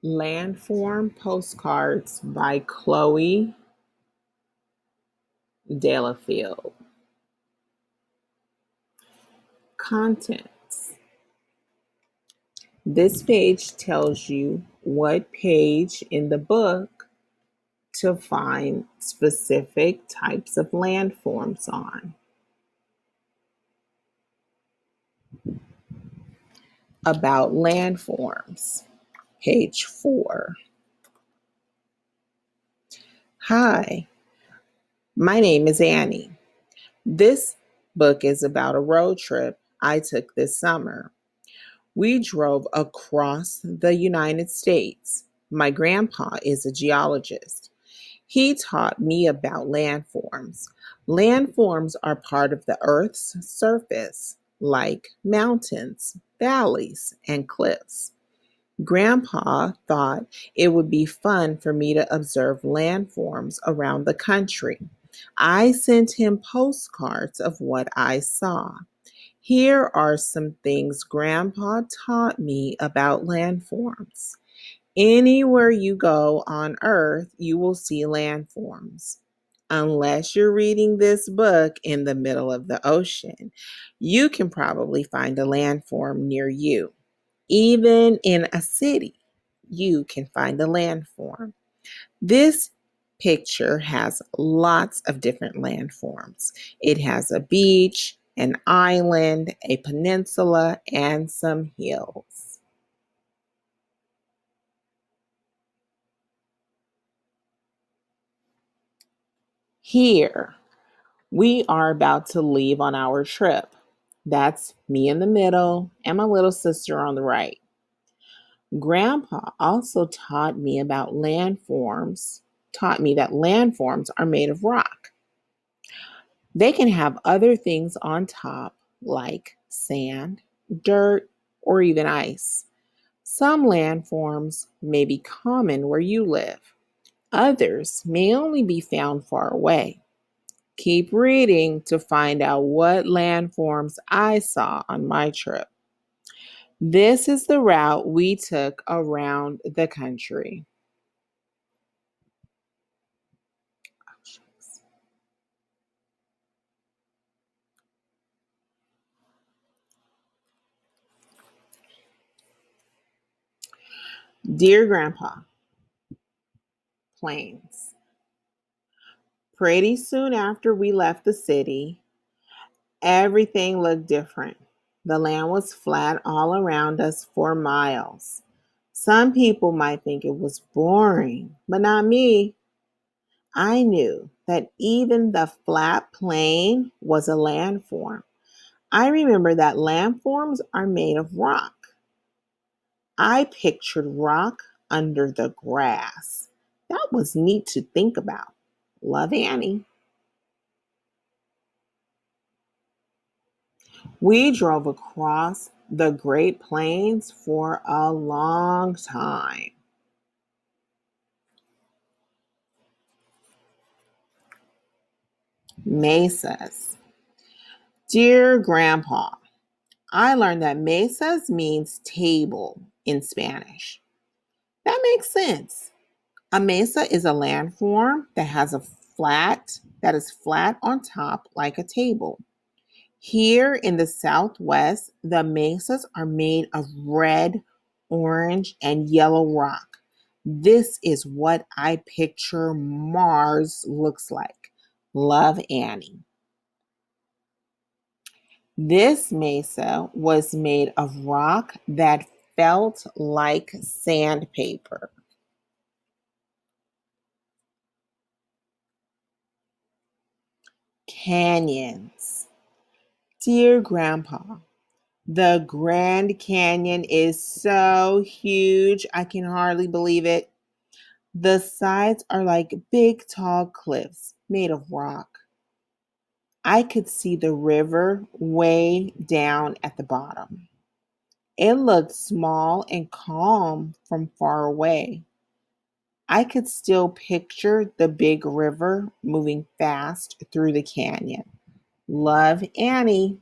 Landform Postcards by Chloe Delafield. Contents. This page tells you what page in the book to find specific types of landforms on. About landforms. Page 4. Hi, my name is Annie. This book is about a road trip I took this summer. We drove across the United States. My grandpa is a geologist. He taught me about landforms. Landforms are part of the Earth's surface, like mountains, valleys, and cliffs. Grandpa thought it would be fun for me to observe landforms around the country. I sent him postcards of what I saw. Here are some things Grandpa taught me about landforms. Anywhere you go on Earth, you will see landforms. Unless you're reading this book in the middle of the ocean, you can probably find a landform near you. Even in a city, you can find a landform. This picture has lots of different landforms. It has a beach, an island, a peninsula, and some hills. Here, we are about to leave on our trip. That's me in the middle and my little sister on the right. Grandpa also taught me that landforms are made of rock. They can have other things on top, like sand, dirt, or even ice. Some landforms may be common where you live. Others may only be found far away. Keep reading to find out what landforms I saw on my trip. This is the route we took around the country. Dear Grandpa, Plains. Pretty soon after we left the city, everything looked different. The land was flat all around us for miles. Some people might think it was boring, but not me. I knew that even the flat plain was a landform. I remember that landforms are made of rock. I pictured rock under the grass. That was neat to think about. Love, Annie. We drove across the Great Plains for a long time. Mesas. Dear Grandpa, I learned that mesas means table in Spanish. That makes sense. A mesa is a landform that is flat on top like a table. Here in the Southwest, the mesas are made of red, orange, and yellow rock. This is what I picture Mars looks like. Love, Annie. This mesa was made of rock that felt like sandpaper. Canyons. Dear Grandpa, the Grand Canyon is so huge, I can hardly believe it. The sides are like big, tall cliffs made of rock. I could see the river way down at the bottom. It looked small and calm from far away. I could still picture the big river moving fast through the canyon. Love, Annie.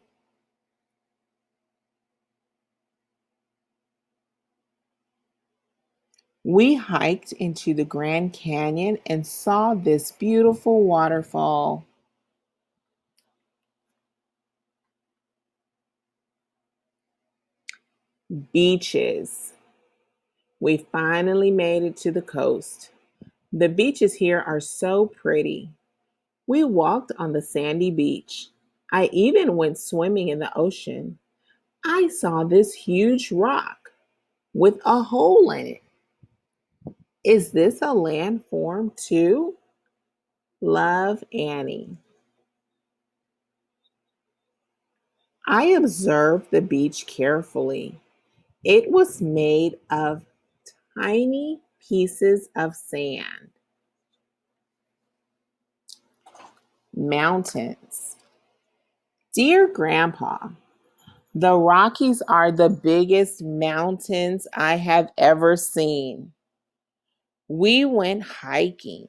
We hiked into the Grand Canyon and saw this beautiful waterfall. Beaches. We finally made it to the coast. The beaches here are so pretty. We walked on the sandy beach. I even went swimming in the ocean. I saw this huge rock with a hole in it. Is this a landform too? Love, Annie. I observed the beach carefully. It was made of tiny pieces of sand. Mountains. Dear Grandpa, the Rockies are the biggest mountains I have ever seen. We went hiking.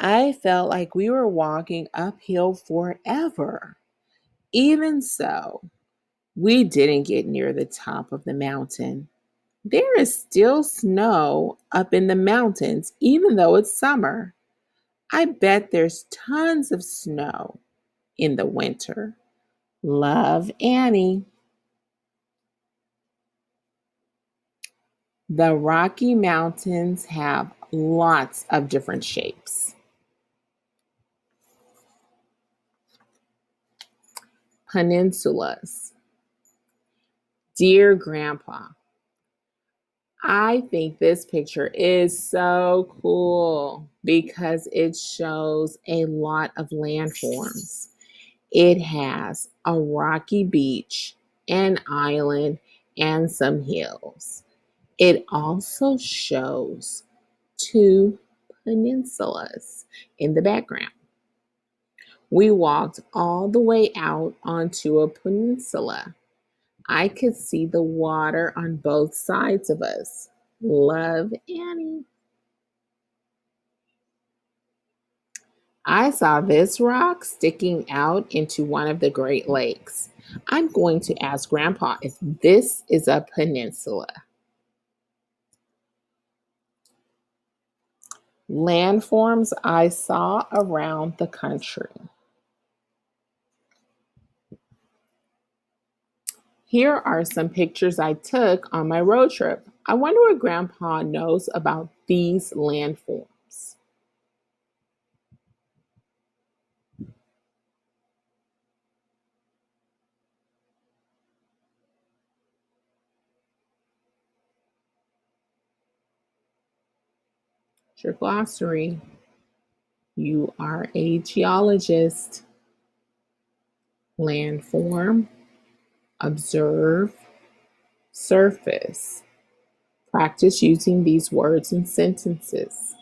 I felt like we were walking uphill forever. Even so, we didn't get near the top of the mountain. There is still snow up in the mountains, even though it's summer. I bet there's tons of snow in the winter. Love, Annie. The Rocky Mountains have lots of different shapes. Peninsulas. Dear Grandpa, I think this picture is so cool because it shows a lot of landforms. It has a rocky beach, an island, and some hills. It also shows two peninsulas in the background. We walked all the way out onto a peninsula. I could see the water on both sides of us. Love, Annie. I saw this rock sticking out into one of the Great Lakes. I'm going to ask Grandpa if this is a peninsula. Landforms I saw around the country. Here are some pictures I took on my road trip. I wonder what Grandpa knows about these landforms. Your glossary. You are a geologist. Landform, observe, surface. Practice using these words in sentences.